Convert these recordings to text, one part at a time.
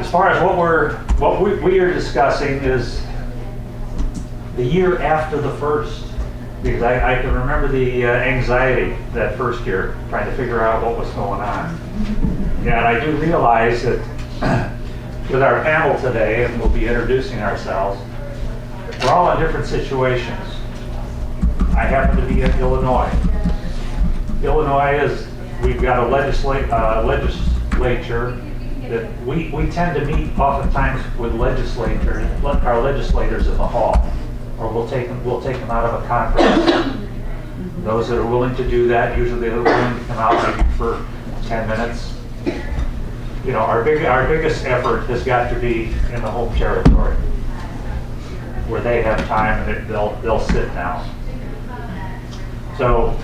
as far as what we are discussing is the year after the first, because I can remember the anxiety that first year trying to figure out what was going on. And I do realize that with our panel today, and we'll be introducing ourselves, we're all in different situations. I happen to be in Illinois. Illinois we've got a legislature that we tend to meet oftentimes with our legislators in the hall, or we'll take them out of a conference. Those that are willing to do that, usually they're willing to come out maybe for 10 minutes. You know, our biggest effort has got to be in the home territory, where they have time and they'll sit down. So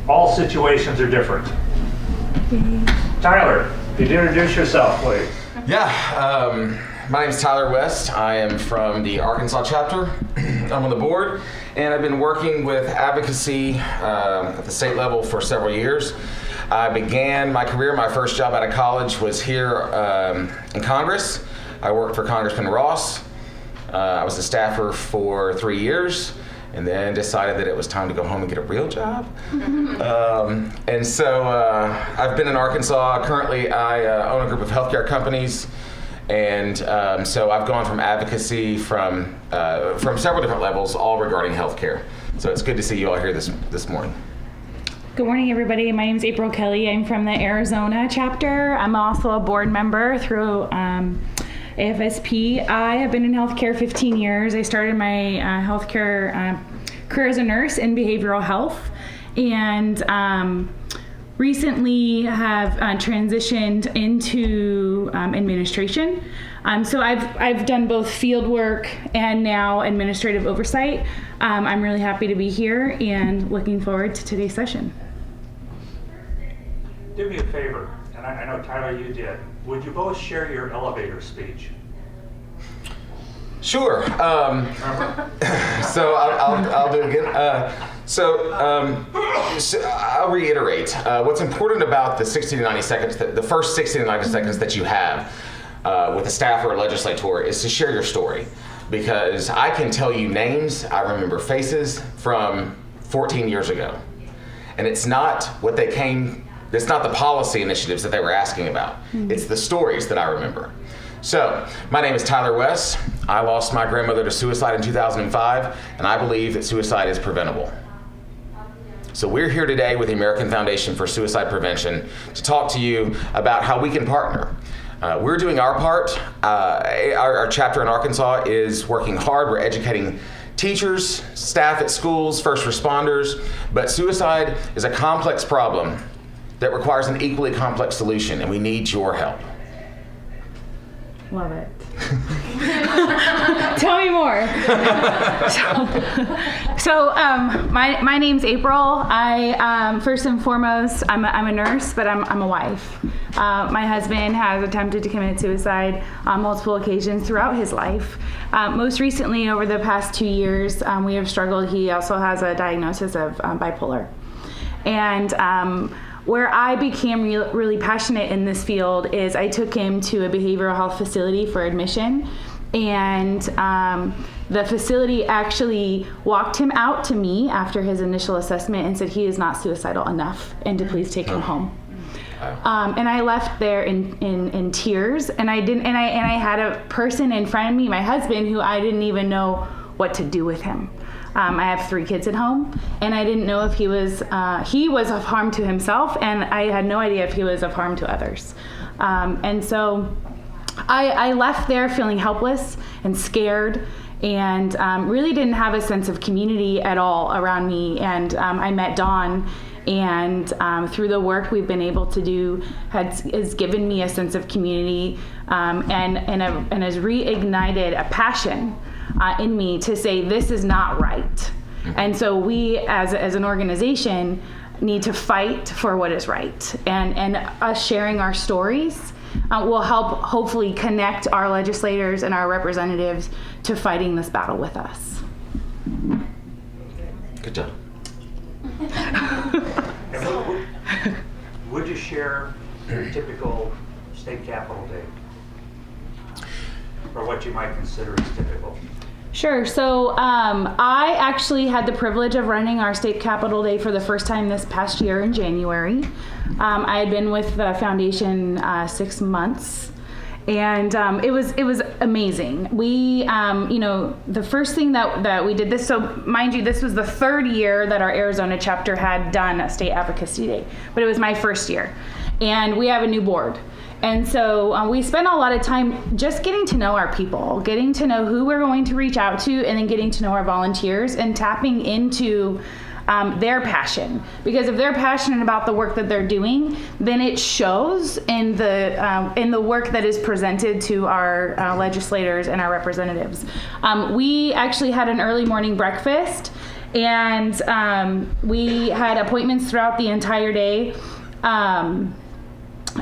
all situations are different. Tyler, could you introduce yourself, please? Yeah, my name is Tyler West. I am from the Arkansas chapter. I'm on the board, and I've been working with advocacy at the state level for several years. I began my career, my first job out of college was here in Congress. I worked for Congressman Ross. I was a staffer for 3 years, and then decided that it was time to go home and get a real job. And so I've been in Arkansas. Currently, I own a group of healthcare companies. And so I've gone from advocacy from several different levels, all regarding healthcare. So it's good to see you all here this morning. Good morning, everybody. My name is April Kelly. I'm from the Arizona chapter. I'm also a board member through AFSP. I have been in healthcare 15 years. I started my healthcare career as a nurse in behavioral health, and recently have transitioned into administration. So I've done both field work and now administrative oversight. I'm really happy to be here and looking forward to today's session. Do me a favor, and I know Tyler you did. Would you both share your elevator speech? Sure. So I'll do it again. So I'll reiterate. What's important about the 60 to 90 seconds, the first 60 to 90 seconds that you have with a staff or a legislator, is to share your story. Because I can tell you names, I remember faces from 14 years ago. And it's not it's not the policy initiatives that they were asking about. It's the stories that I remember. So, my name is Tyler West. I lost my grandmother to suicide in 2005, and I believe that suicide is preventable. So we're here today with the American Foundation for Suicide Prevention to talk to you about how we can partner. We're doing our part. Our chapter in Arkansas is working hard. We're educating teachers, staff at schools, first responders, but suicide is a complex problem that requires an equally complex solution, and we need your help. Love it. Tell me more. So my name's April. I first and foremost, I'm a nurse, but I'm a wife. My husband has attempted to commit suicide on multiple occasions throughout his life. Most recently, over the past 2 years, we have struggled. He also has a diagnosis of bipolar. And where I became really passionate in this field is I took him to a behavioral health facility for admission, and the facility actually walked him out to me after his initial assessment and said he is not suicidal enough and to please take him home. And I left there in tears, and I had a person in front of me, my husband, who I didn't even know what to do with him. I have 3 kids at home, and I didn't know if he was of harm to himself, and I had no idea if he was of harm to others. And so I left there feeling helpless and scared, and really didn't have a sense of community at all around me. And I met Dawn, and through the work we've been able to do has given me a sense of community, and has reignited a passion in me to say this is not right. And so we as an organization need to fight for what is right, and us sharing our stories will help hopefully connect our legislators and our representatives to fighting this battle with us. Good job. Would you share your typical state capitol day? or what you might consider as typical? Sure. So I actually had the privilege of running our state Capitol Day for the first time this past year in January. I had been with the foundation 6 months, and it was amazing. We, the first thing that we did this. So mind you, this was the third year that our Arizona chapter had done a state advocacy day, but it was my first year, and we have a new board. And so we spent a lot of time just getting to know our people, getting to know who we're going to reach out to, and then getting to know our volunteers and tapping into their passion. Because if they're passionate about the work that they're doing, then it shows in the work that is presented to our legislators and our representatives. We actually had an early morning breakfast, and we had appointments throughout the entire day.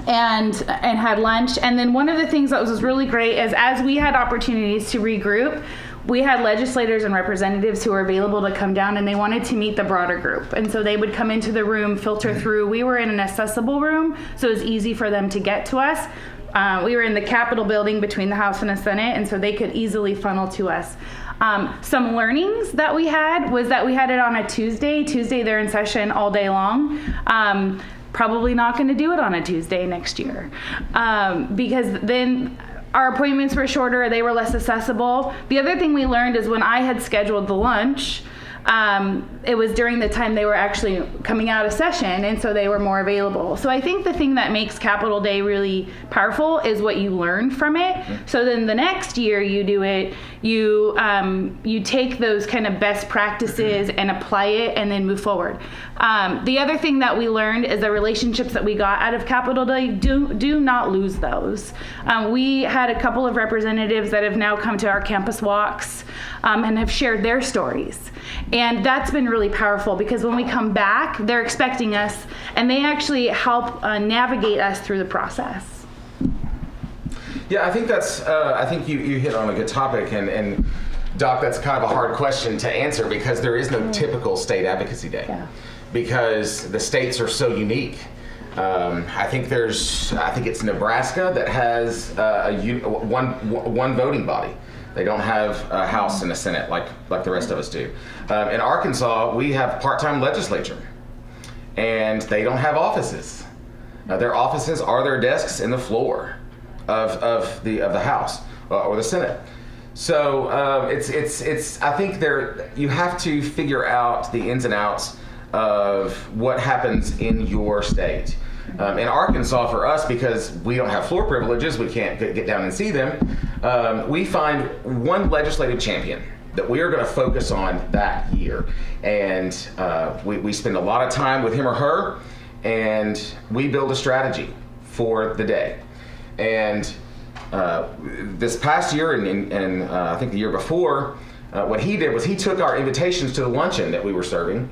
And had lunch. And then one of the things that was really great is as we had opportunities to regroup, we had legislators and representatives who were available to come down, and they wanted to meet the broader group. And so they would come into the room, filter through. We were in an accessible room, so it was easy for them to get to us. We were in the Capitol building between the House and the Senate, and so they could easily funnel to us. Some learnings that we had was that we had it on a Tuesday. They're in session all day long. Probably not going to do it on a Tuesday next year, because then our appointments were shorter, they were less accessible. The other thing we learned is when I had scheduled the lunch, it was during the time they were actually coming out of session, and so they were more available. So I think the thing that makes Capitol Day really powerful is what you learn from it. So then the next year you do it, you take those kind of best practices and apply it and then move forward. The other thing that we learned is the relationships that we got out of Capitol Day, do not lose those. We had a couple of representatives that have now come to our campus walks and have shared their stories. And that's been really powerful because when we come back, they're expecting us, and they actually help navigate us through the process. Yeah, I think I think you hit on a good topic, and Doc, that's kind of a hard question to answer because there is no typical state advocacy day. Yeah. Because the states are so unique. I think it's Nebraska that has one voting body. They don't have a House and a Senate like the rest of us do. In Arkansas, we have part-time legislature, and they don't have offices. Their offices are their desks in the floor of the House or the Senate. So I think you have to figure out the ins and outs of what happens in your state. In Arkansas, for us, because we don't have floor privileges, we can't get down and see them, we find one legislative champion that we are going to focus on that year. And we spend a lot of time with him or her, and we build a strategy for the day. And this past year, and I think the year before, what he did was he took our invitations to the luncheon that we were serving,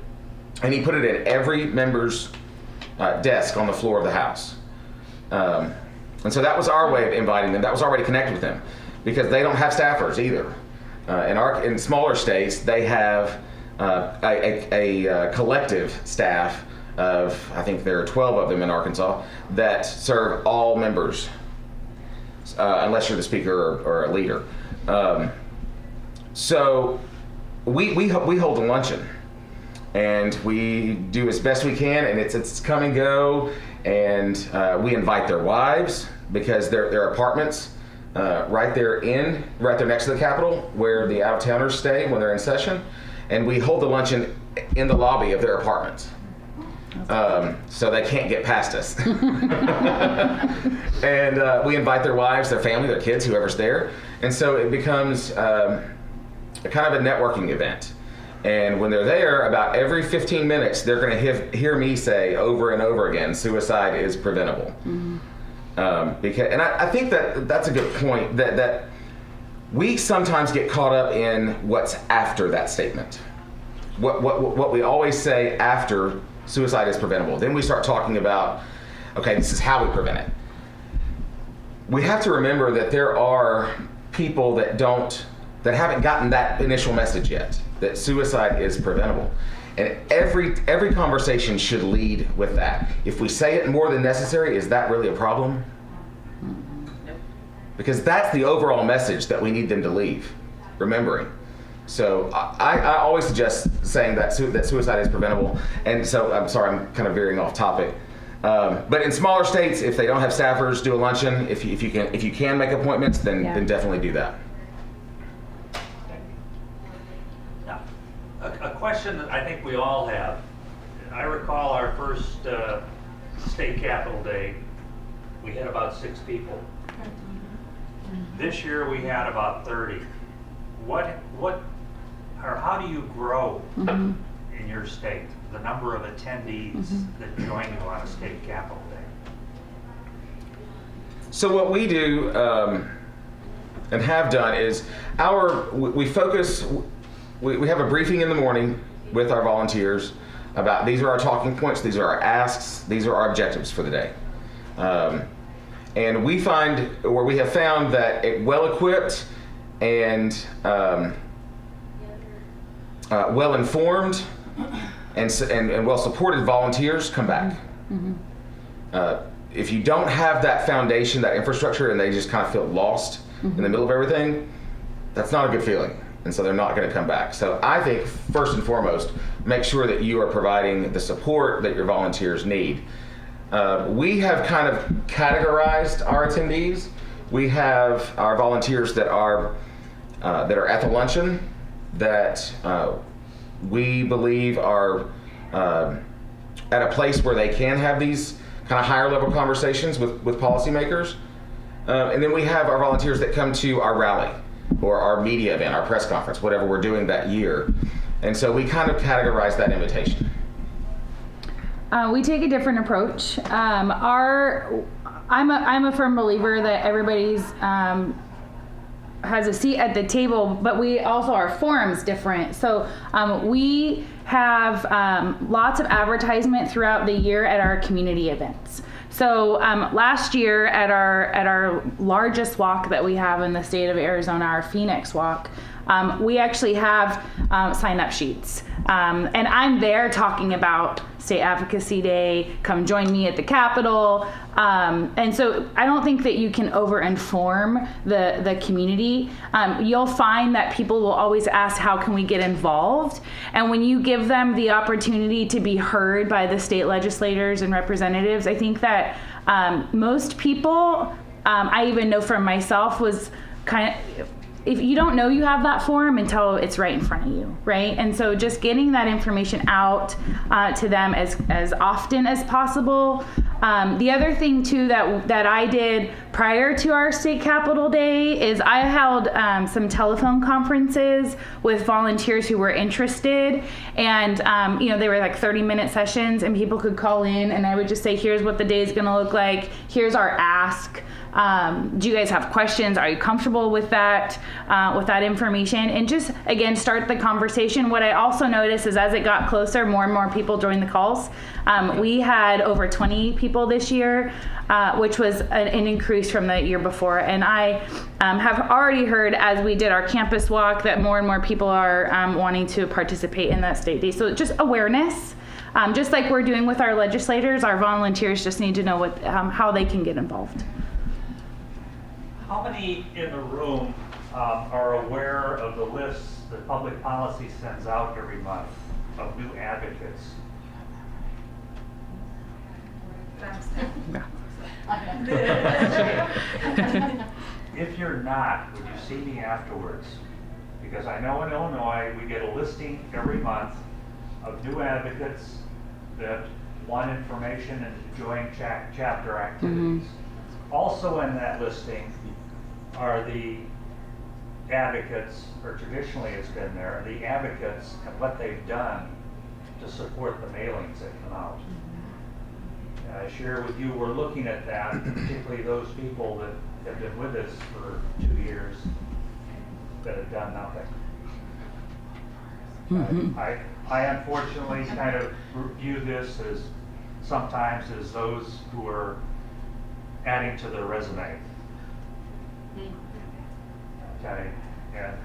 and he put it in every member's desk on the floor of the House. And so that was our way of inviting them. That was our way to connect with them, because they don't have staffers either. In smaller states, they have a collective staff of, I think there are 12 of them in Arkansas, that serve all members, unless you're the speaker or a leader. So we hold a luncheon, and we do as best we can, and it's come and go, and we invite their wives, because their apartments right there next to the Capitol, where the out-of-towners stay when they're in session, and we hold the luncheon in the lobby of their apartments. So they can't get past us. And we invite their wives, their family, their kids, whoever's there, and so it becomes a kind of a networking event. And when they're there, about every 15 minutes, they're going to hear me say over and over again, suicide is preventable. Mm-hmm. I think that's a good point, that we sometimes get caught up in what's after that statement. What we always say after suicide is preventable. Then we start talking about, okay, this is how we prevent it. We have to remember that there are people that haven't gotten that initial message yet, that suicide is preventable. And every conversation should lead with that. If we say it more than necessary, is that really a problem? because that's the overall message that we need them to leave, remembering. So I always suggest saying that suicide is preventable. And so I'm sorry, I'm kind of veering off topic. But in smaller states, if they don't have staffers, do a luncheon. If you can make appointments, then definitely do that. Now, a question that I think we all have. I recall our first state capitol day, we had about 6 people. This year we had about 30. How do you grow in your state, the number of attendees that join you on a state capitol day? So what we do and have done is we focus. We have a briefing in the morning with our volunteers about these are our talking points, these are our asks, these are our objectives for the day. And we have found that well-equipped and well-informed and well-supported volunteers come back. If you don't have that foundation, that infrastructure, and they just kind of feel lost in the middle of everything, that's not a good feeling. And so they're not going to come back. So I think first and foremost, make sure that you are providing the support that your volunteers need. We have kind of categorized our attendees. We have our volunteers that are at the luncheon that we believe are at a place where they can have these kind of higher level conversations with policymakers. And then we have our volunteers that come to our rally or our media event, our press conference, whatever we're doing that year. And so we kind of categorize that invitation. We take a different approach. I'm a firm believer that everybody's has a seat at the table, but our forum's different. So we have lots of advertisement throughout the year at our community events. So last year at our largest walk that we have in the state of Arizona, our Phoenix Walk, we actually have sign-up sheets. And I'm there talking about State Advocacy Day, come join me at the Capitol. And so I don't think that you can over-inform the community. You'll find that people will always ask, how can we get involved? And when you give them the opportunity to be heard by the state legislators and representatives, I think that most people, I even know from myself, was kind of, if you don't know you have that forum until it's right in front of you, right? And so just getting that information out to them as often as possible. The other thing too that I did prior to our state capitol day is I held some telephone conferences with volunteers who were interested, and they were like 30-minute sessions, and people could call in, and I would just say, here's what the day is going to look like, here's our ask. Do you guys have questions? Are you comfortable with that information? And just, again, start the conversation. What I also noticed is as it got closer, more and more people joined the calls. We had over 20 people this year, which was an increase from the year before. And I have already heard, as we did our campus walk, that more and more people are wanting to participate in that state day. So just awareness. Just like we're doing with our legislators, our volunteers just need to know how they can get involved. How many in the room are aware of the lists that Public Policy sends out every month of new advocates? If you're not, would you see me afterwards? Because I know in Illinois we get a listing every month of new advocates that want information and to join chapter activities. Also in that listing are the advocates, or traditionally it's been there, the advocates and what they've done to support the mailings that come out. And I share with you, we're looking at that, particularly those people that have been with us for 2 years that have done nothing. I unfortunately kind of view this as sometimes as those who are adding to their resume. Okay, and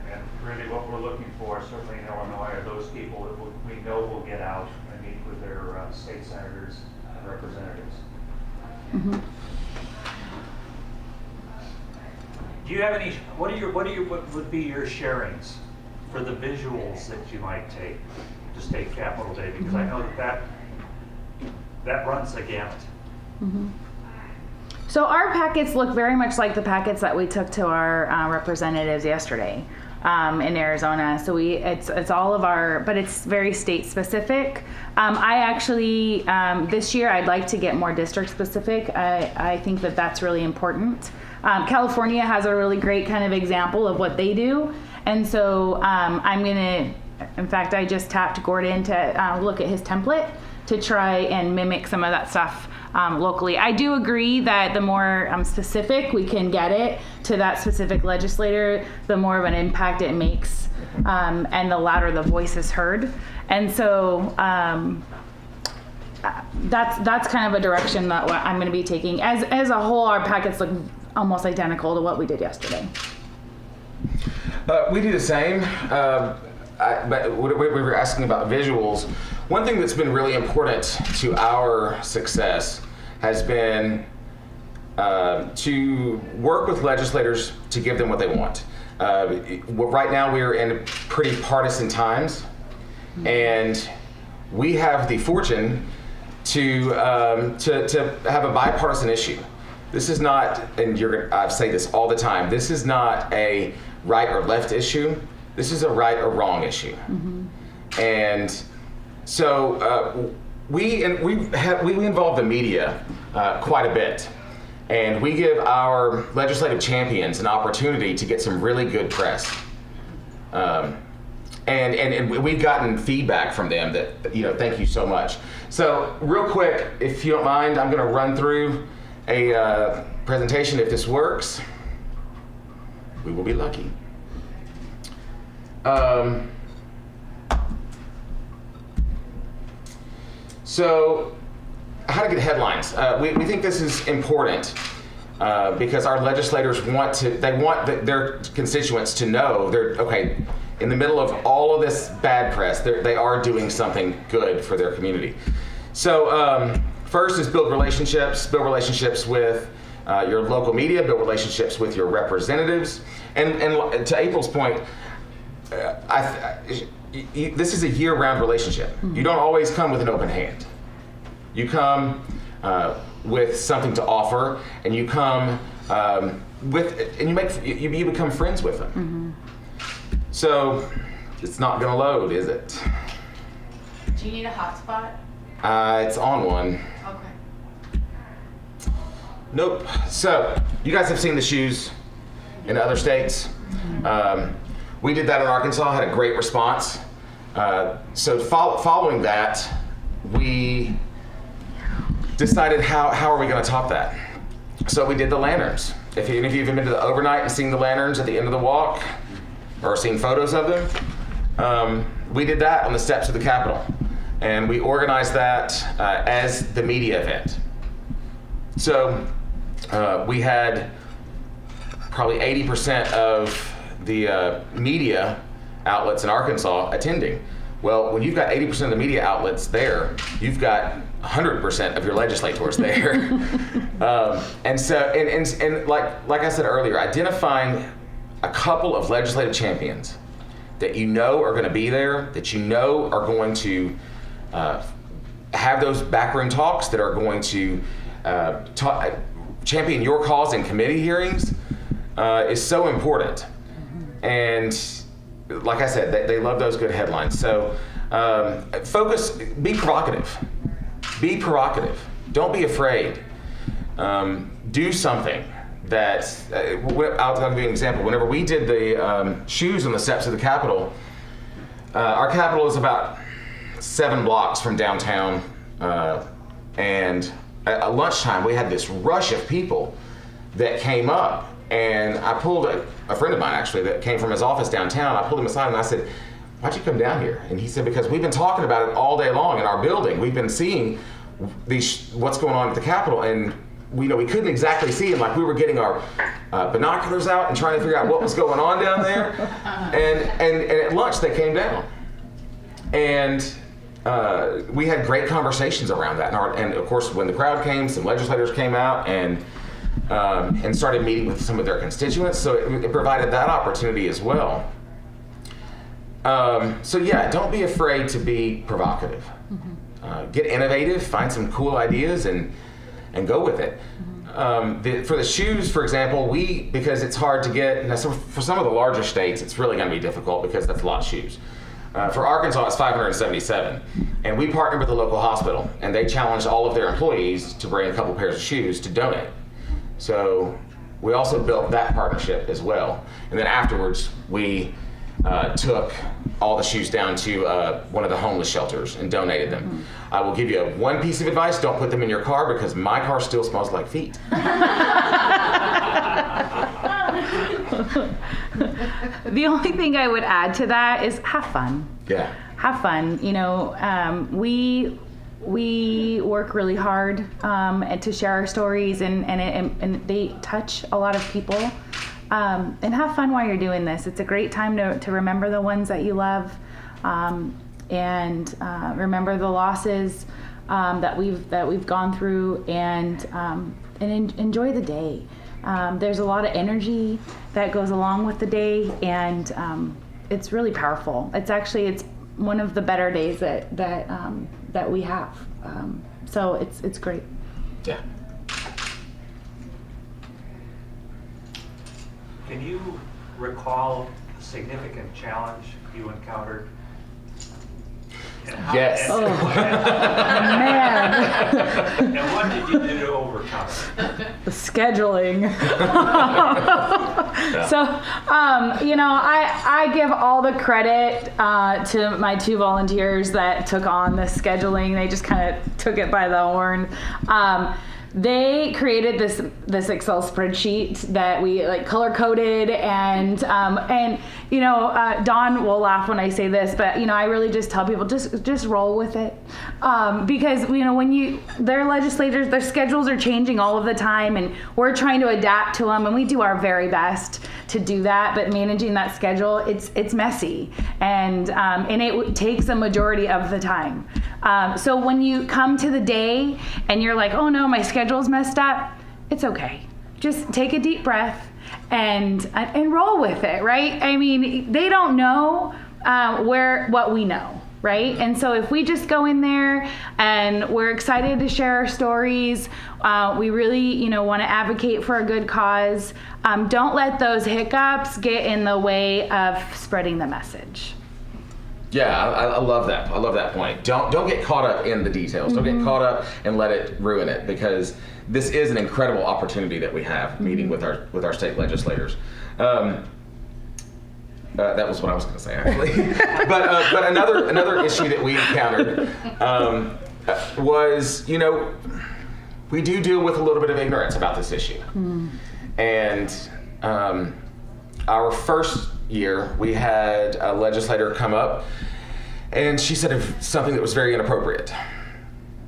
really what we're looking for, certainly in Illinois, are those people that we know will get out and meet with their state senators and representatives. Do you have any, what would be your sharings for the visuals that you might take to State Capitol Day? Because I know that runs the gamut. So our packets look very much like the packets that we took to our representatives yesterday in Arizona. So it's all of our, but it's very state specific. I actually, this year I'd like to get more district specific. I think that that's really important. California has a really great kind of example of what they do. And so I'm gonna, in fact, I just tapped Gordon to look at his template to try and mimic some of that stuff locally. I do agree that the more specific we can get it to that specific legislator, the more of an impact it makes, and the louder the voice is heard. And so that's kind of a direction that I'm going to be taking. As a whole, our packets look almost identical to what we did yesterday. We do the same, but we were asking about visuals. One thing that's been really important to our success has been to work with legislators to give them what they want. Right now we're in pretty partisan times, and we have the fortune to have a bipartisan issue. This is not, and I say this all the time, this is not a right or left issue. This is a right or wrong issue. And so we involve the media quite a bit, and we give our legislative champions an opportunity to get some really good press. And we've gotten feedback from them that, thank you so much. So real quick, if you don't mind, I'm going to run through a presentation. If this works, we will be lucky. So how to get headlines. We think this is important because our legislators want their constituents to know in the middle of all of this bad press, they are doing something good for their community. So first is build relationships with your local media, build relationships with your representatives. And to April's point, this is a year-round relationship. You don't always come with an open hand. You come with something to offer, and you come you become friends with them. So it's not going to load, is it? Do you need a hotspot? It's on one. Okay. Nope. So you guys have seen the shoes in other states. We did that in Arkansas, had a great response. So following that, we decided how are we going to top that? So we did the lanterns. If you've been to the overnight and seen the lanterns at the end of the walk, or seen photos of them, we did that on the steps of the Capitol. And we organized that as the media event. So we had probably 80% of the media outlets in Arkansas attending. Well, when you've got 80% of the media outlets there, you've got 100% of your legislators there. And so, and like I said earlier, identifying a couple of legislative champions that are going to be there, that are going to have those backroom talks, that are going to champion your cause in committee hearings is so important. And like I said, they love those good headlines. So be provocative. Be provocative. Don't be afraid. Do something that, I'll give you an example. Whenever we did the shoes on the steps of the Capitol, our Capitol is about 7 blocks from downtown, and at lunchtime we had this rush of people that came up, and I pulled a friend of mine actually that came from his office downtown. I pulled him aside and I said, "Why'd you come down here?" And he said, "Because we've been talking about it all day long in our building. We've been seeing what's going on at the Capitol, and we couldn't exactly see him. Like, we were getting our binoculars out and trying to figure out what was going on down there." And at lunch they came down, and we had great conversations around that. And of course, when the crowd came, some legislators came out, and and started meeting with some of their constituents. So it provided that opportunity as well. So yeah, don't be afraid to be provocative. Get innovative, find some cool ideas, and go with it. For the shoes, for example, because it's hard to get, for some of the larger states, it's really going to be difficult because that's a lot of shoes. For Arkansas, it's 577. And we partnered with the local hospital, and they challenged all of their employees to bring a couple pairs of shoes to donate. So we also built that partnership as well. And then afterwards, we took all the shoes down to one of the homeless shelters and donated them. I will give you one piece of advice: don't put them in your car, because my car still smells like feet. The only thing I would add to that is have fun. Yeah. Have fun. You know, we work really hard to share our stories, and they touch a lot of people. And have fun while you're doing this. It's a great time to remember the ones that you love, and remember the losses that we've gone through, and enjoy the day. There's a lot of energy that goes along with the day, and it's really powerful. It's one of the better days that we have. So it's great. Yeah. Can you recall a significant challenge you encountered? And how, Yes. Man, and what did you do to overcome it? the scheduling. So, you know, I give all the credit to my two volunteers that took on the scheduling. They just kind of took it by the horn. They created this Excel spreadsheet that we like color coded, and you know, Dawn will laugh when I say this, but you know, I really just tell people just roll with it, because you know, their legislators, their schedules are changing all of the time, and we're trying to adapt to them, and we do our very best to do that. But managing that schedule, it's messy, and it takes a majority of the time. So when you come to the day and you're like, oh no, my schedule's messed up, it's okay. Just take a deep breath and roll with it, right? I mean, they don't know what we know, right? And so if we just go in there and we're excited to share our stories, we really, you know, want to advocate for a good cause. Don't let those hiccups get in the way of spreading the message. Yeah, I love that. I love that point. Don't get caught up in the details. Don't get caught up and let it ruin it, because this is an incredible opportunity that we have meeting with our state legislators. That was what I was going to say, actually. but another issue that we encountered was, you know, we do deal with a little bit of ignorance about this issue, and our first year, we had a legislator come up, and she said something that was very inappropriate.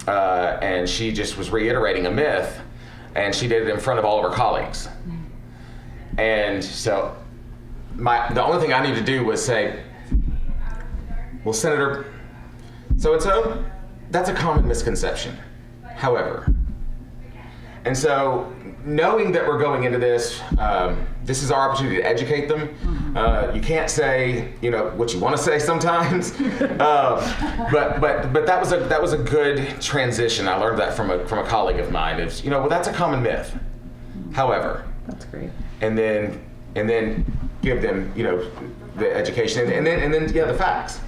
And she just was reiterating a myth, and she did it in front of all of her colleagues. And so the only thing I need to do was say, well, Senator so-and-so, that's a common misconception. However, and so knowing that we're going into this, this is our opportunity to educate them. You can't say, you know, what you want to say sometimes, but that was a good transition. I learned that from a colleague of mine. It's, you know, well, that's a common myth. However, That's great. and then give them, you know, the education and then yeah, the facts.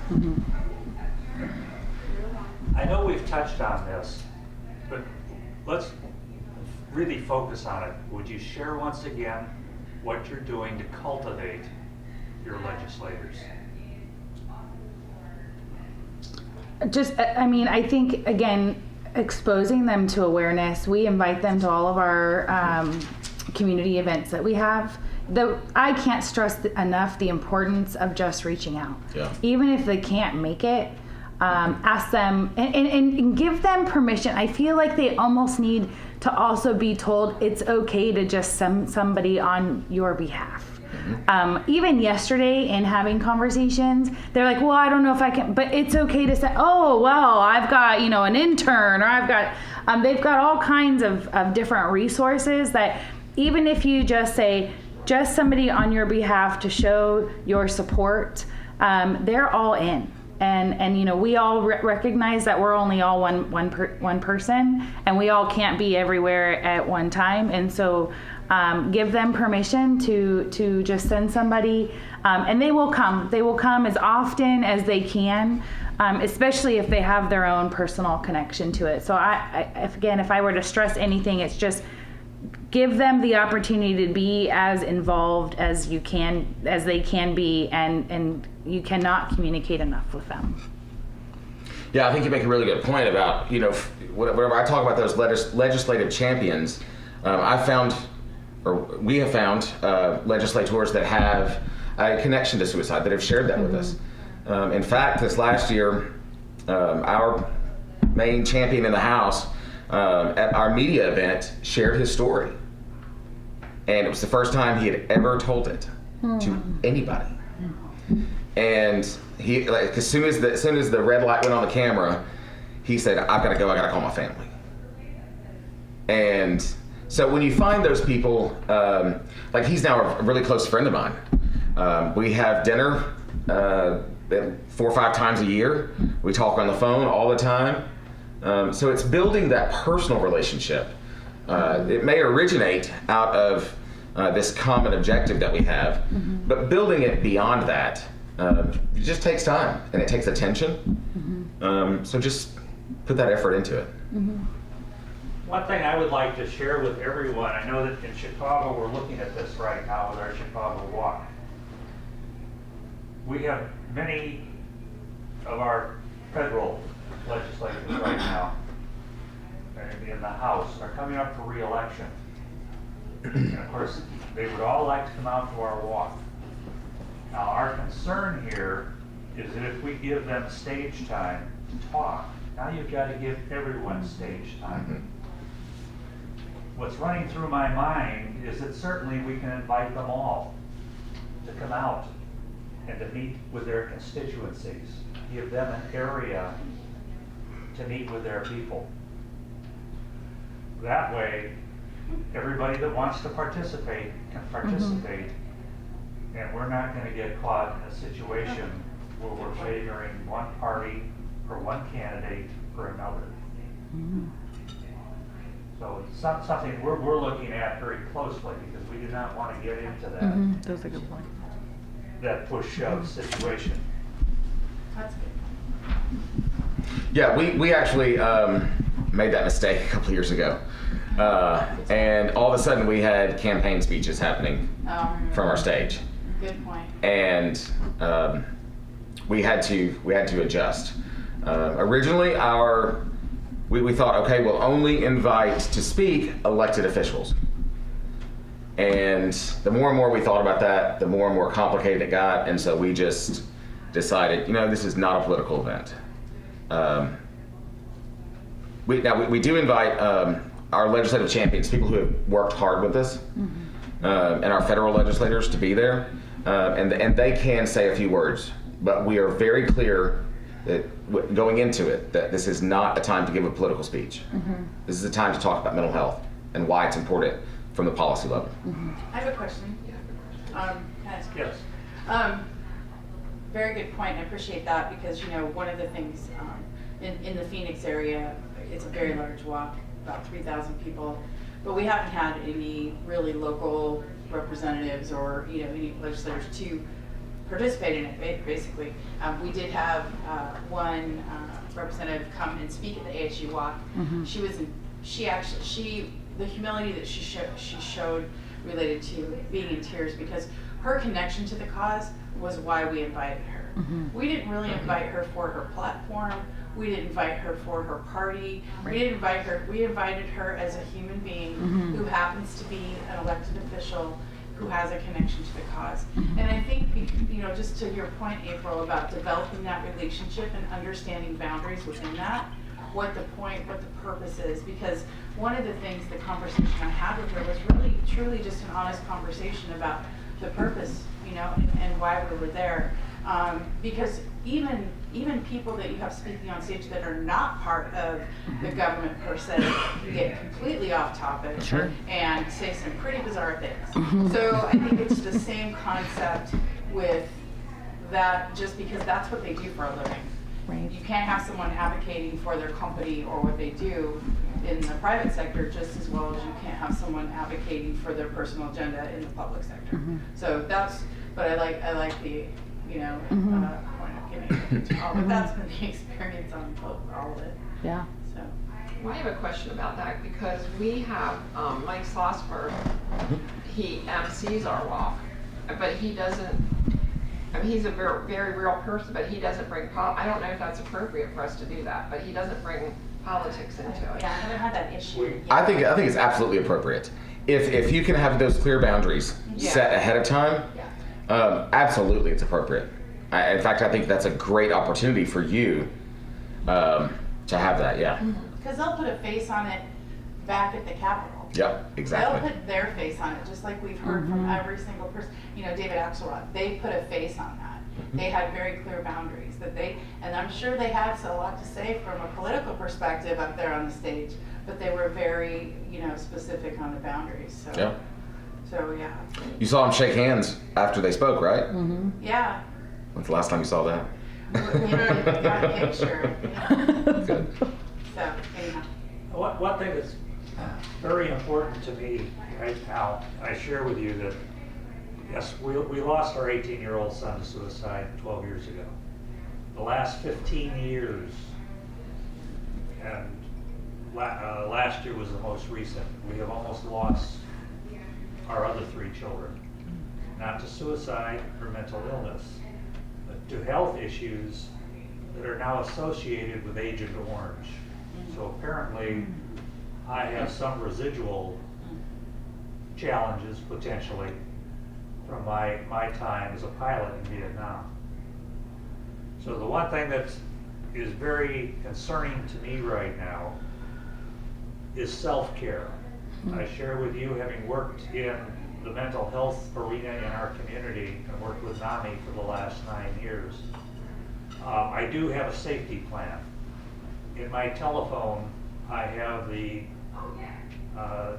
I know we've touched on this, but let's really focus on it. Would you share once again what you're doing to cultivate your legislators? I mean, I think, again, exposing them to awareness. We invite them to all of our community events that we have. I can't stress enough the importance of just reaching out. Yeah. Even if they can't make it, ask them and give them permission. I feel like they almost need to also be told it's okay to just send somebody on your behalf. Even yesterday in having conversations, they're like, well, I don't know if I can, but it's okay to say, oh, well, I've got, you know, an intern, or I've got, They've got all kinds of different resources that even if you just say, just somebody on your behalf to show your support, they're all in. And you know, we all recognize that we're only all one person, and we all can't be everywhere at one time. And so give them permission to just send somebody, and they will come. They will come as often as they can, especially if they have their own personal connection to it. So if I were to stress anything, it's just give them the opportunity to be as involved as they can be, and you cannot communicate enough with them. Yeah, I think you make a really good point about, you know, whenever I talk about those legislative champions, we have found legislators that have a connection to suicide that have shared that with us. In fact, this last year, our main champion in the House at our media event shared his story. And it was the first time he had ever told it to anybody. And he, like, as soon as the red light went on the camera, he said, "I've got to go. I got to call my family." And so when you find those people, like he's now a really close friend of mine. We have dinner 4 or 5 times a year. We talk on the phone all the time. So it's building that personal relationship. It may originate out of this common objective that we have, but building it beyond that, it just takes time and it takes attention. So just put that effort into it. One thing I would like to share with everyone, I know that in Chicago we're looking at this right now with our Chicago Walk. We have many of our federal legislators right now in the House are coming up for re-election. And of course, they would all like to come out to our walk. Now, our concern here is that if we give them stage time to talk, now you've got to give everyone stage time. What's running through my mind is that certainly we can invite them all to come out and to meet with their constituencies, give them an area to meet with their people. That way, everybody that wants to participate can participate, and we're not going to get caught in a situation where we're favoring one party or one candidate or another. So it's something we're looking at very closely, because we do not want to get into that, That's a good point. that push-shove situation. That's good. Yeah, we actually made that mistake a couple years ago. And all of a sudden we had campaign speeches happening from our stage. Good point. And we had to adjust. Originally we thought, okay, we'll only invite to speak elected officials. And the more and more we thought about that, the more and more complicated it got, and so we just decided, this is not a political event. We do invite our legislative champions, people who have worked hard with us, and our federal legislators to be there, and they can say a few words, but we are very clear that going into it, that this is not a time to give a political speech. This is a time to talk about mental health and why it's important from the policy level. I have a question. Can I ask you? Yes. Very good point. I appreciate that, because one of the things in the Phoenix area, it's a very large walk, about 3,000 people, but we haven't had any really local representatives or any legislators to participate in it. Basically, we did have one representative come and speak at the ASU walk. The humility that she showed related to being in tears, because her connection to the cause was why we invited her. We didn't really invite her for her platform. We didn't invite her for her party. We didn't invite her. We invited her as a human being who happens to be an elected official who has a connection to the cause. And I think, just to your point, April, about developing that relationship and understanding boundaries within that, what the purpose is, because one of the things, the conversation I had with her was really, truly just an honest conversation about the purpose, and why we were there. Because even people that you have speaking on stage that are not part of the government per se get completely off topic and say some pretty bizarre things. So I think it's the same concept with that, just because that's what they do for a living. Right. You can't have someone advocating for their company or what they do in the private sector just as well as you can't have someone advocating for their personal agenda in the public sector. So that's, but I like the, point of giving it to all, but that's been the experience on all of it. Yeah. So. Well, I have a question about that because we have Mike Slossberg. He MCs our walk, but he doesn't. I mean, he's a very, very real person, but he doesn't bring. I don't know if that's appropriate for us to do that, but he doesn't bring politics into it. Yeah, I haven't had that issue yet. I think it's absolutely appropriate. If you can have those clear boundaries set ahead of time, absolutely it's appropriate. In fact, I think that's a great opportunity for you to have that. Yeah. Because they'll put a face on it back at the Capitol. Yep. Exactly. They'll put their face on it, just like we've heard from every single person. David Axelrod, they put a face on that. They had very clear boundaries and I'm sure they had a lot to say from a political perspective up there on the stage, but they were very, specific on the boundaries. So, Yeah. So yeah. You saw them shake hands after they spoke, right? Yeah. When's the last time you saw that? We got a picture. Good. So anyhow. One thing that's very important to me right now, I share with you that, yes, we lost our 18-year-old son to suicide 12 years ago. The last 15 years, and last year was the most recent, we have almost lost our other 3 children, not to suicide or mental illness, but to health issues that are now associated with Agent Orange. So apparently, I have some residual challenges potentially from my time as a pilot in Vietnam. So the one thing that is very concerning to me right now is self-care. I share with you, having worked in the mental health arena in our community and worked with NAMI for the last 9 years, I do have a safety plan. In my telephone, I have the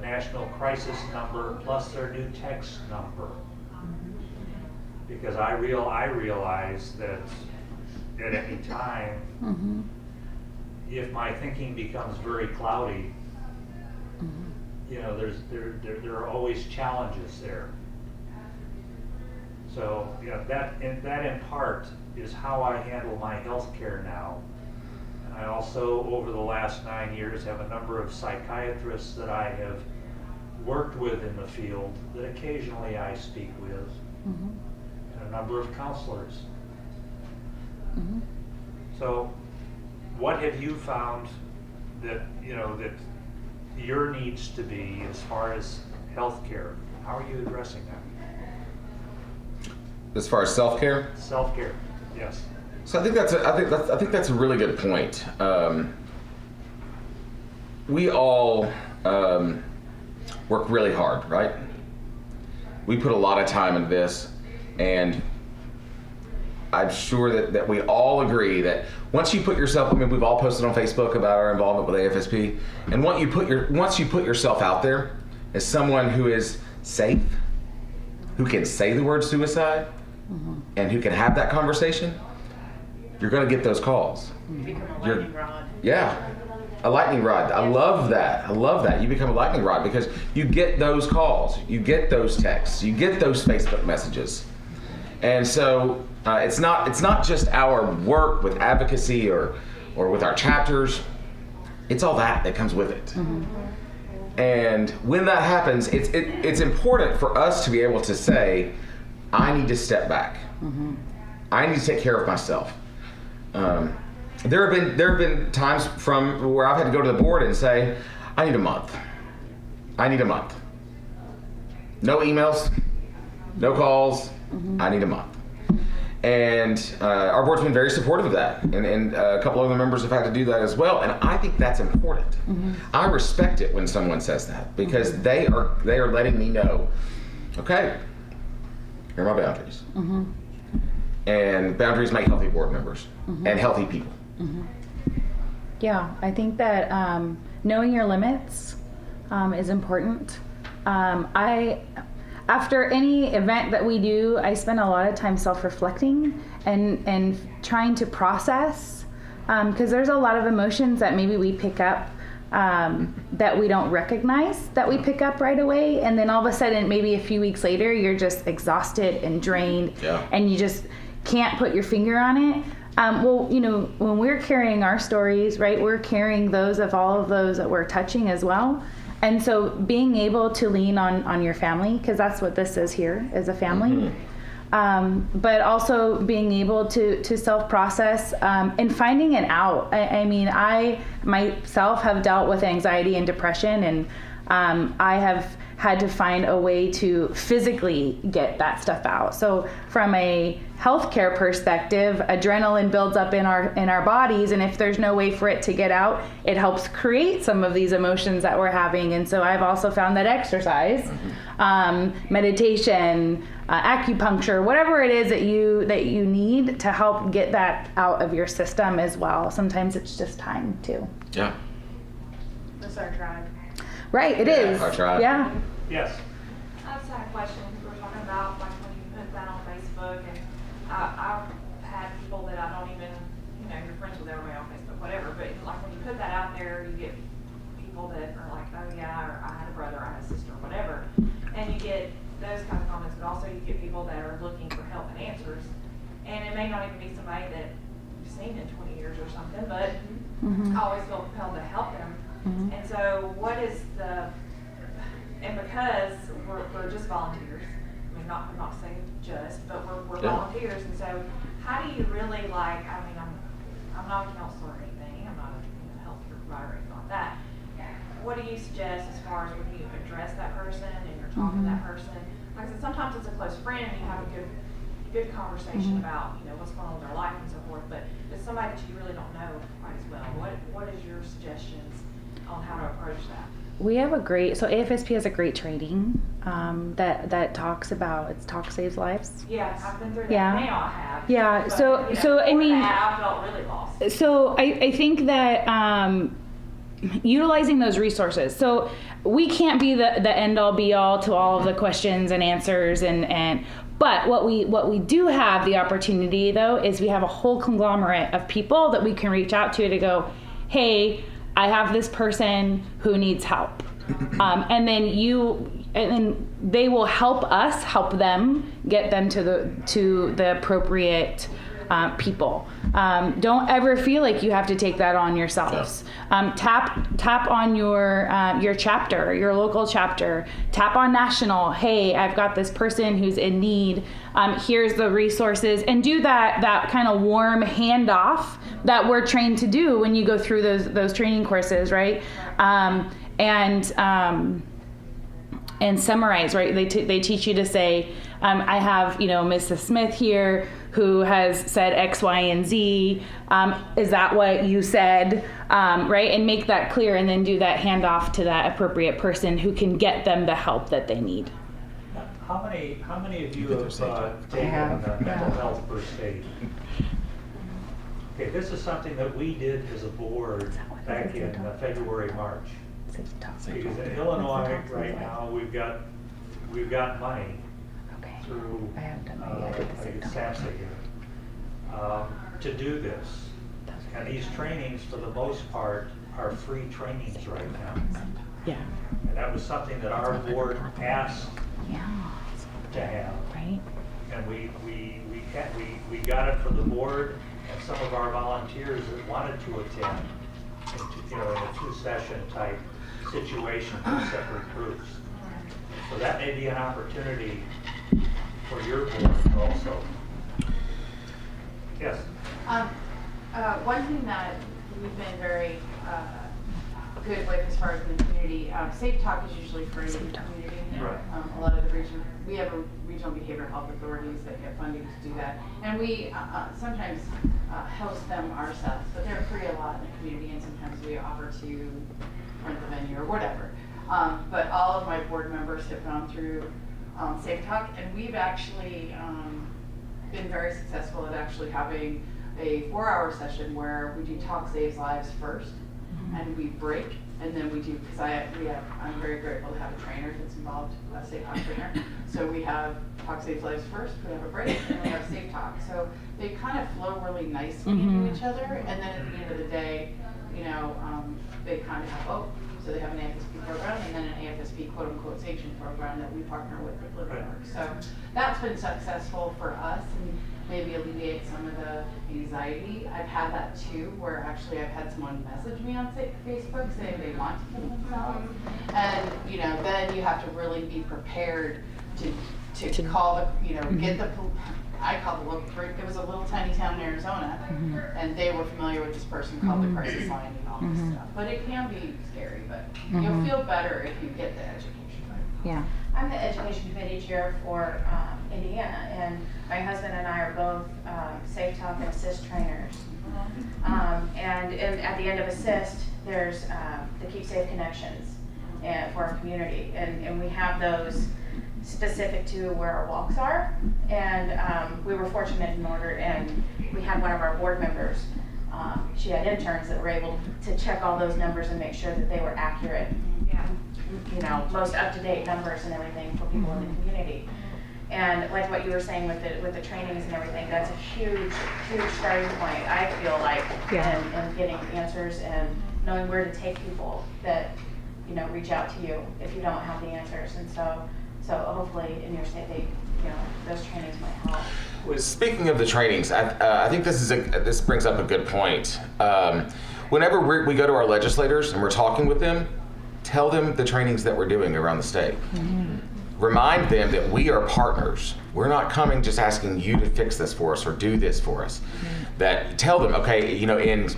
national crisis number plus their new text number, because I realize that at any time, if my thinking becomes very cloudy, there are always challenges there. So that in part is how I handle my health care now. I also, over the last 9 years, have a number of psychiatrists that I have worked with in the field that occasionally I speak with, and a number of counselors. So, what have you found that that your needs to be as far as healthcare? How are you addressing that? As far as self-care? Self-care, yes. So I think that's a really good point. We all work really hard, right? We put a lot of time into this, and I'm sure that we all agree that once you put yourself, we've all posted on Facebook about our involvement with AFSP, and once you put yourself out there as someone who is safe, who can say the word suicide, and who can have that conversation, you're going to get those calls. You become a lightning rod. Yeah, a lightning rod. I love that. You become a lightning rod because you get those calls, you get those texts, you get those Facebook messages. And so it's not just our work with advocacy or with our chapters. It's all that comes with it. And when that happens, it's important for us to be able to say, I need to step back. I need to take care of myself. There have been times from where I've had to go to the board and say, I need a month. No emails, no calls. I need a month. And our board's been very supportive of that, and a couple other members have had to do that as well. And I think that's important. I respect it when someone says that because they are letting me know, okay, here are my boundaries. And boundaries make healthy board members and healthy people. Yeah, I think that knowing your limits is important. After any event that we do, I spend a lot of time self-reflecting and trying to process, because there's a lot of emotions that maybe we pick up that we don't recognize that we pick up right away, and then all of a sudden, maybe a few weeks later, you're just exhausted and drained, and you just can't put your finger on it. Well, you know, when we're carrying our stories, right, we're carrying those of all of those that we're touching as well. And so being able to lean on your family, because that's what this is here, is a family. But also being able to self-process and finding it out. I mean, I myself have dealt with anxiety and depression, and I have had to find a way to physically get that stuff out. So from a healthcare perspective, adrenaline builds up in our bodies, and if there's no way for it to get out, it helps create some of these emotions that we're having. And so I've also found that exercise, meditation, acupuncture, whatever it is that you need to help get that out of your system as well. Sometimes it's just time too. Yeah. That's our tribe. Right, it is. Our tribe. Yeah. Yes. I just had a question. We were talking about like when you put that on Facebook, and I've had people that I don't even, you know, you're friends with everybody on Facebook, whatever. But like when you put that out there, you get people that are like, oh yeah, or I had a brother, I had a sister, or whatever, and you get those kind of comments. But also you get people that are looking for help and answers, and it may not even be somebody that you've seen in 20 years or something, but I always feel compelled to help them. And so what is and because we're just volunteers, I mean, I'm not saying just, but we're volunteers, and so how do you really like, I mean, I'm not a counselor or anything, I'm not a healthcare provider or anything like that. What do you suggest as far as when you address that person and you're talking to that person? Like I said, sometimes it's a close friend and you have a good conversation about, you know, what's going on with their life and so forth, but it's somebody that you really don't know quite as well. What is your suggestions on how to approach that? We have so AFSP has a great training that talks about, it's Talk Saves Lives. Yeah, I've been through that. Yeah. Now I have. Yeah, But, so I before mean, that, I felt really lost. so I think that utilizing those resources. So we can't be the end all be all to all of the questions and answers but what we do have the opportunity though is we have a whole conglomerate of people that we can reach out to go, hey, I have this person who needs help. And then they will help us help them get them to the appropriate people. Don't ever feel like you have to take that on yourselves. Tap on your chapter, your local chapter. Tap on national. Hey, I've got this person who's in need. Here's the resources, and do that kind of warm handoff that we're trained to do when you go through those training courses, right? And summarize, right? They teach you to say, I have, Mrs. Smith here who has said X, Y, and Z. Is that what you said? Right? And make that clear, and then do that handoff to that appropriate person who can get them the help that they need. How many of you have taken the mental health first aid? Okay, this is something that we did as a board back in February, March. Because in Illinois right now, we've got money through SAMHSA here to do this. And these trainings, for the most part, are free trainings right now. Yeah. And that was something that our board asked to have. Right. And we got it for the board and some of our volunteers that wanted to attend in a 2-session type situation with separate groups. So that may be an opportunity for your board also. Yes? One thing that we've been very good with as far as in the community, Safe Talk is usually free in the community. Right. A lot of the we have regional behavioral health authorities that get funding to do that. And we sometimes host them ourselves, but they're free a lot in the community, and sometimes we offer to rent the venue or whatever. But all of my board members have gone through Safe Talk, and we've actually been very successful at actually having a 4-hour session where we do Talk Saves Lives first, and we break, and then we do, because I'm very grateful to have a trainer that's involved, a Safe Talk trainer. So we have Talk Saves Lives first, we have a break, and we have Safe Talk. So they kind of flow really nicely into each other, and then at the end of the day, you know, they kind of have both. So they have an AFSP program and then an AFSP quote-unquote sanctioned program that we partner with Living Work. So that's been successful for us and maybe alleviate some of the anxiety. I've had that too, where actually I've had someone message me on Facebook saying they want to kill themselves. And, you know, then you have to really be prepared to call the, you know, get the, I called the local, it was a little tiny town in Arizona, and they were familiar with this person, called the crisis line and all this stuff. But it can be scary, but you'll feel better if you get the education. Yeah. I'm the education committee chair for Indiana, and my husband and I are both Safe Talk and Assist trainers. And at the end of Assist, there's the Keep Safe Connections for our community, and we have those specific to where our walks are. And we were fortunate in order, and we had one of our board members. She had interns that were able to check all those numbers and make sure that they were accurate. You know, most up-to-date numbers and everything for people in the community. And like what you were saying with the trainings and everything, that's a huge starting point, I feel like, in getting answers and knowing where to take people that, you know, reach out to you if you don't have the answers. And so hopefully in your state, you know, those trainings might help. Speaking of the trainings, I think this brings up a good point. Whenever we go to our legislators and we're talking with them, tell them the trainings that we're doing around the state. Remind them that we are partners. We're not coming just asking you to fix this for us or do this for us. That tell them, okay, you know, in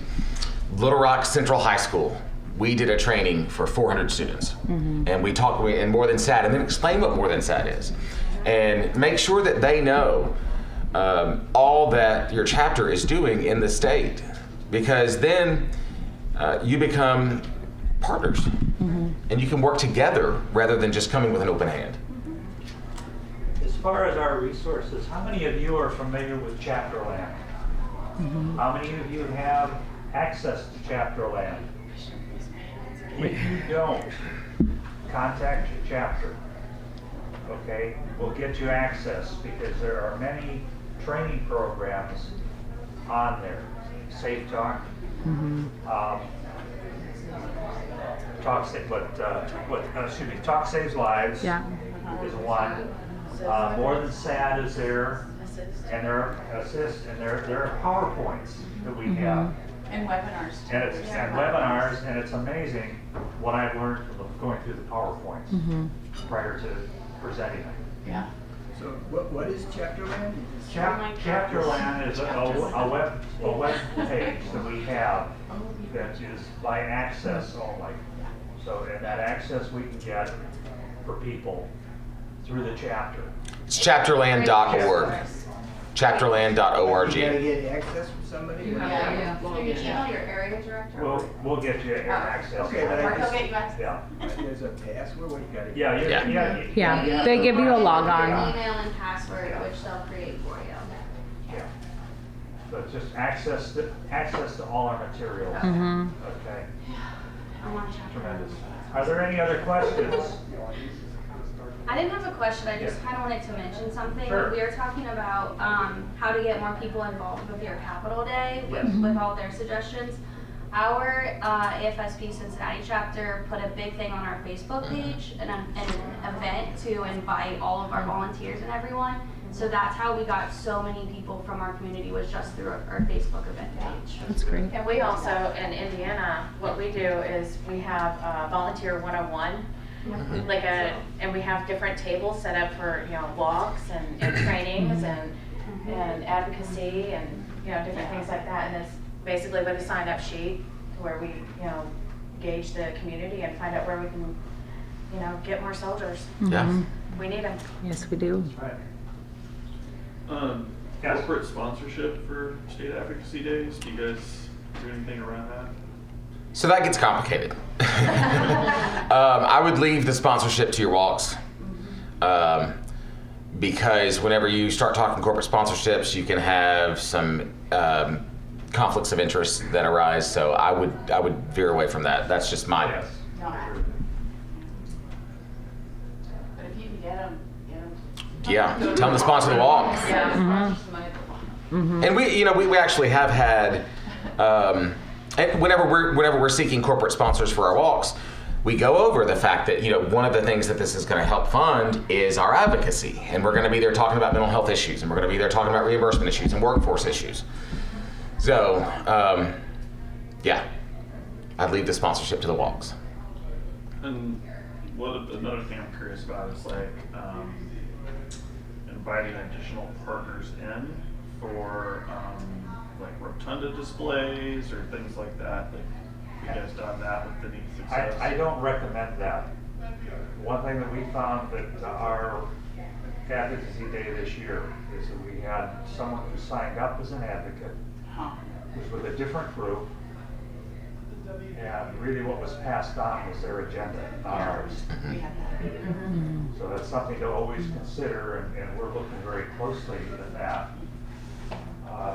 Little Rock Central High School, we did a training for 400 students, and we talk in More Than SAD, and then explain what More Than SAD is, and make sure that they know all that your chapter is doing in the state, because then you become partners, and you can work together rather than just coming with an open hand. As far as our resources, how many of you are familiar with Chapterland? How many of you have access to Chapterland? If you don't, contact your chapter. Okay, we'll get you access, because there are many training programs on there. Safe Talk, Talk Saves Lives is one. More Than SAD is there, and there are Assist, and there are PowerPoints that we have. And webinars too. And webinars, and it's amazing what I've learned from going through the PowerPoints prior to presenting them. Yeah. So what is Chapterland? Chapterland is a web page that we have that is by access only. So, and that access we can get for people through the chapter. It's chapterland.org. Chapterland.org. You gotta get access from somebody? Yeah. Can you email your area director? We'll get you access. Okay, but Or I he'll just, get you access. Yeah. there's a password, what you gotta get? Yeah. They give you a log on. Email and password, which they'll create for you. Yeah. So it's just access to all our materials. Okay. I want to check. Tremendous. Are there any other questions? I didn't have a question, I just kind of wanted to mention something. Sure. We were talking about how to get more people involved with your Capital Day, Yes. with all their suggestions. Our AFSP Cincinnati chapter put a big thing on our Facebook page, an event to invite all of our volunteers and everyone. So that's how we got so many people from our community, was just through our Facebook event page. That's great. And we also, in Indiana, what we do is we have Volunteer 101. And we have different tables set up for, you know, walks and trainings and advocacy and, you know, different things like that. And it's basically with a sign-up sheet where we, you know, gauge the community and find out where we can, you know, get more soldiers. Yeah. We need them. Yes, we do. Right. Yes. Corporate sponsorship for state advocacy days. Do you guys do anything around that? So that gets complicated. I would leave the sponsorship to your walks. because whenever you start talking corporate sponsorships, you can have some conflicts of interest that arise. So I would veer away from that. That's just my. Yes. No. But if you can get them, Yeah, tell them to sponsor the walk. Yeah, sponsor somebody at the walk. And we actually have had, and whenever we're seeking corporate sponsors for our walks, we go over the fact that one of the things that this is going to help fund is our advocacy, and we're going to be there talking about mental health issues, and we're going to be there talking about reimbursement issues and workforce issues. So, yeah, I'd leave the sponsorship to the walks. And another thing I'm curious about is inviting additional partners in for like rotunda displays or things like that. Like, have you guys done that with any success? I don't recommend that. One thing that we found that our advocacy day this year is that we had someone who signed up as an advocate, was with a different group, and really what was passed on was their agenda, not ours. We had that. So that's something to always consider, and we're looking very closely at that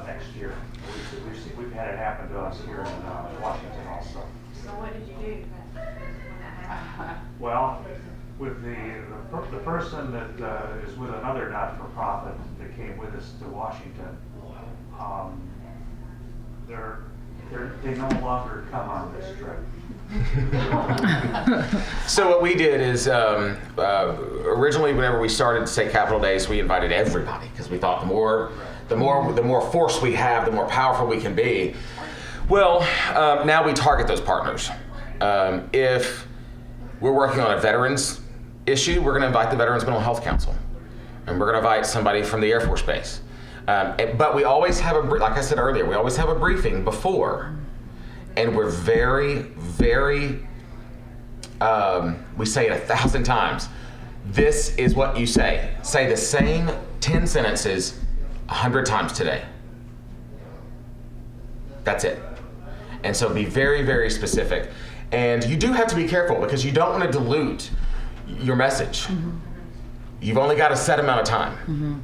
next year. We've had it happen to us here in Washington also. So what did you do when that happened? Well, with the person that is with another not-for-profit that came with us to Washington, they no longer come on this trip. So what we did is originally, whenever we started State Capitol Days, we invited everybody because we thought the more force we have, the more powerful we can be. Well, now we target those partners. If we're working on a veterans issue, we're going to invite the Veterans Mental Health Council, and we're going to invite somebody from the Air Force Base. But we always have like I said earlier, we always have a briefing before, and we're very, very, we say it 1,000 times. This is what you say. Say the same 10 sentences 100 times today. That's it. And so be very, very specific. And you do have to be careful because you don't want to dilute your message. Mm-hmm. You've only got a set amount of time. Mm-hmm.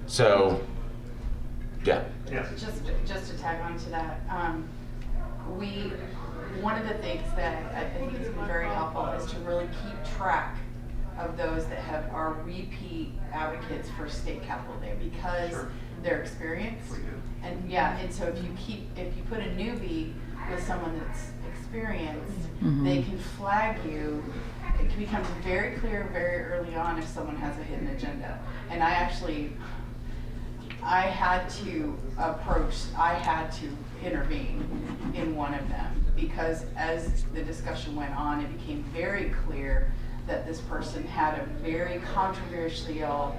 So, yeah. Yes. Just to tag on to that, one of the things that I think has been very helpful is to really keep track of those that are repeat advocates for State Capitol Day because they're experienced. And so if you put a newbie with someone that's experienced, they can flag you. It can become very clear very early on if someone has a hidden agenda. And I had to intervene in one of them because as the discussion went on, it became very clear that this person had a very controversial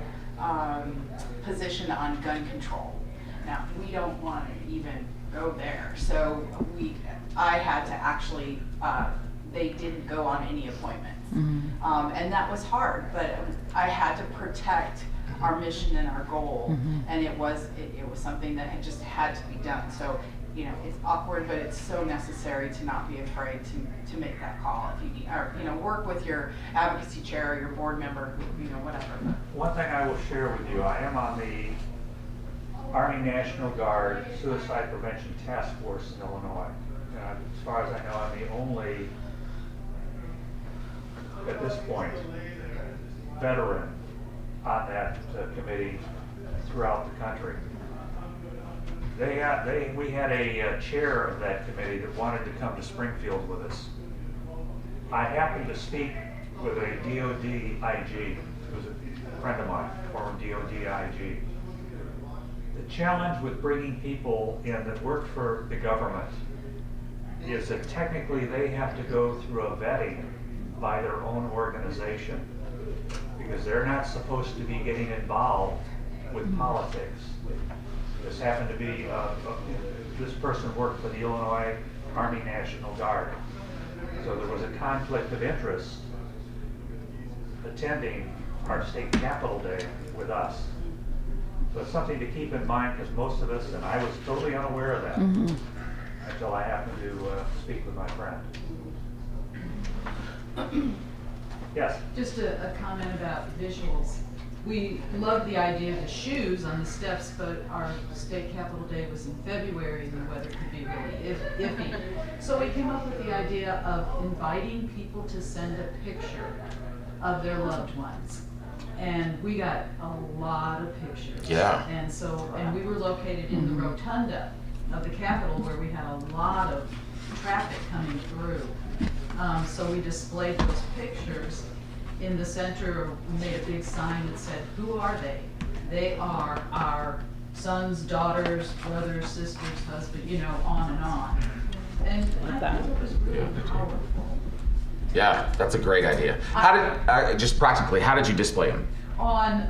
position on gun control. Now, we don't want to even go there. So I had to actually, they didn't go on any appointments. And that was hard, but I had to protect our mission and our goal. And it was something that just had to be done. So, it's awkward, but it's so necessary to not be afraid to make that call if you need, or, work with your advocacy chair or your board member, whatever. One thing I will share with you, I am on the Army National Guard Suicide Prevention Task Force in Illinois. As far as I know, I'm the only, at this point, veteran on that committee throughout the country. We had a chair of that committee that wanted to come to Springfield with us. I happened to speak with a DOD IG, who's a friend of mine, former DOD IG. The challenge with bringing people in that work for the government is that technically they have to go through a vetting by their own organization because they're not supposed to be getting involved with politics. This happened to be, this person worked for the Illinois Army National Guard. So there was a conflict of interest attending our State Capitol Day with us. So it's something to keep in mind because most of us, and I was totally unaware of that until I happened to speak with my friend. Yes? Just a comment about visuals. we loved the idea of the shoes on the steps, but our state capitol day was in February and the weather could be really iffy. So we came up with the idea of inviting people to send a picture of their loved ones. And we got a lot of pictures. Yeah. And we were located in the rotunda of the Capitol where we had a lot of traffic coming through. So we displayed those pictures in the center. We made a big sign that said, "Who are they? They are our sons, daughters, brothers, sisters, husband," on and on. And I think it was really powerful. Yeah, that's a great idea. How did, just practically, how did you display them? On,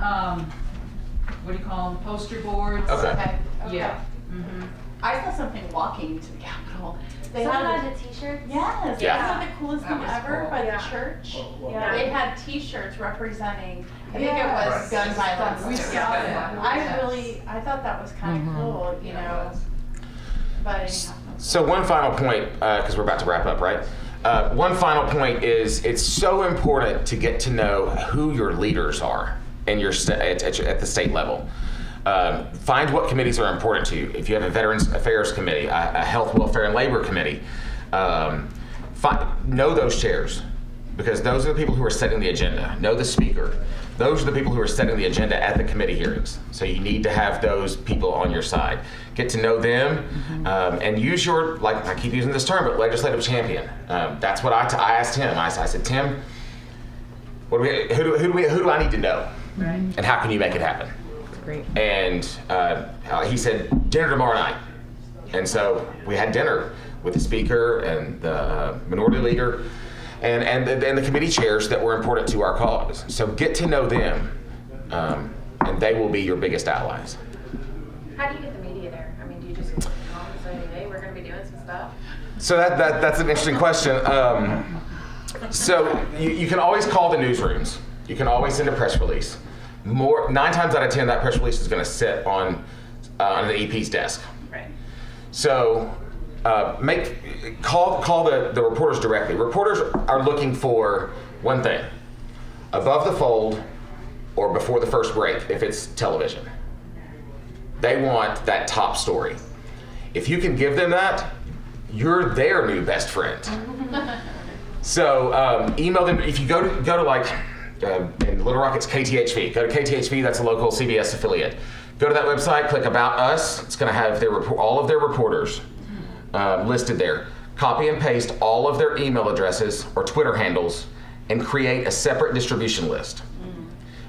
what do you call them, poster boards? Okay. Yeah. I saw something walking to the Capitol. They Someone had had the t-shirts? yes, Yeah. that was the coolest thing That was ever cool. by Yeah. the church. Yeah. They had T-shirts representing. I think it Yes. was gun violence. We saw that. I thought that was kind of cool, But anyhow. So one final point, because we're about to wrap up, right? One final point is it's so important to get to know who your leaders are in your at the state level. Find what committees are important to you. If you have a Veterans Affairs Committee, a Health, Welfare, and Labor Committee, know those chairs, because those are the people who are setting the agenda. Know the speaker. Those are the people who are setting the agenda at the committee hearings. So you need to have those people on your side. Get to know them, and use your, like I keep using this term, but legislative champion. That's what I asked him. I said, Tim, who do I need to know? Right. And how can you make it happen? Great. And he said, dinner tomorrow night. And so we had dinner with the speaker and the minority leader and the committee chairs that were important to our cause. So get to know them, and they will be your biggest allies. How do you get the media there? I mean, do you just call and say, hey, we're going to be doing some stuff? So that's an interesting question. So you can always call the newsrooms. You can always send a press release. 9 times out of 10, that press release is going to sit on the EP's desk. Right. So call the reporters directly. Reporters are looking for one thing: above the fold or before the first break if it's television. They want that top story. If you can give them that, you're their new best friend. So email them. If you go to like in Little Rock, it's KTHV. Go to KTHV. That's a local CBS affiliate. Go to that website. Click About Us. It's going to have all of their reporters listed there. Copy and paste all of their email addresses or Twitter handles, and create a separate distribution list.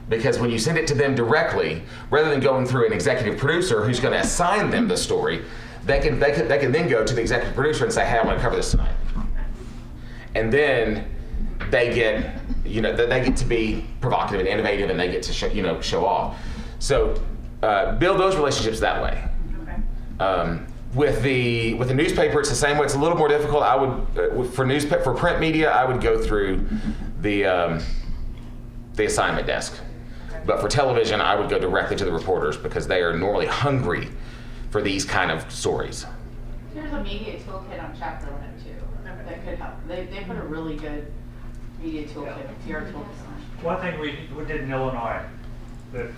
Because when you send it to them directly, rather than going through an executive producer who's going to assign them the story, they can then go to the executive producer and say, "Hey, I want to cover this tonight." And then they get to be provocative and innovative, and they get to show off. So build those relationships that way. Okay. With the newspaper, it's the same way. It's a little more difficult. I would for print media, I would go through the assignment desk. But for television, I would go directly to the reporters because they are normally hungry for these kind of stories. There's a media toolkit on Chapter 11 too that could help. They put a really good media toolkit, PR toolkit. One thing we did in Illinois that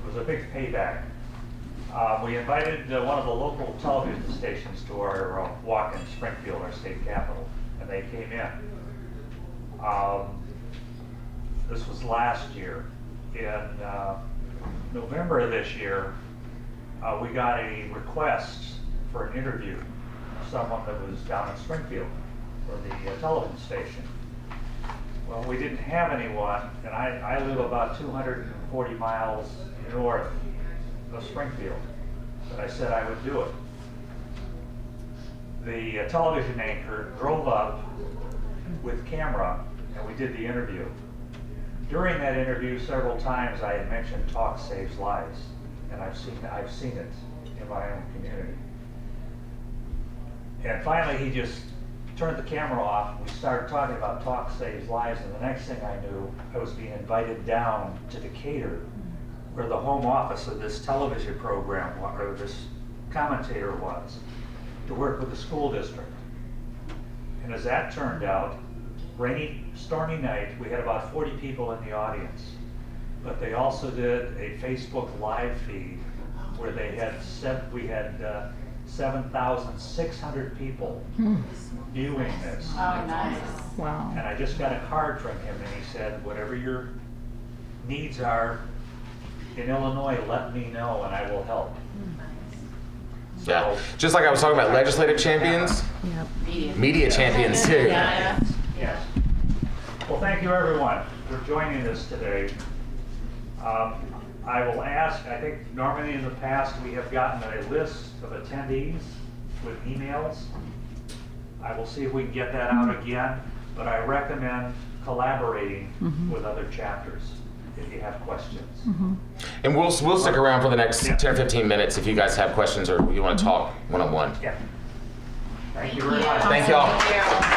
was a big payback. We invited one of the local television stations to our walk in Springfield, our state capital, and they came in. This was last year. In November of this year, we got a request for an interview of someone that was down in Springfield for the television station. Well, we didn't have anyone, and I live about 240 miles north of Springfield, but I said I would do it. The television anchor drove up with camera, and we did the interview. During that interview, several times I had mentioned Talk Saves Lives, and I've seen it in my own community. And finally, he just turned the camera off. We started talking about Talk Saves Lives, and the next thing I knew, I was being invited down to Decatur, where the home office of this television program, or this commentator was, to work with the school district. And as that turned out, rainy, stormy night, we had about 40 people in the audience. but they also did a Facebook live feed where they had we had 7,600 people viewing this. Oh, nice. Wow. And I just got a card from him, and he said, whatever your needs are in Illinois, let me know and I will help. Yeah, just like I was talking about legislative champions, media champions too. Yes. Well, thank you everyone for joining us today. I will ask, I think normally in the past we have gotten a list of attendees with emails. I will see if we can get that out again, but I recommend collaborating with other chapters if you have questions. And we'll stick around for the next 10 or 15 minutes if you guys have questions or you want to talk one-on-one. Yeah. Thank you very much. Thank y'all. Thank you.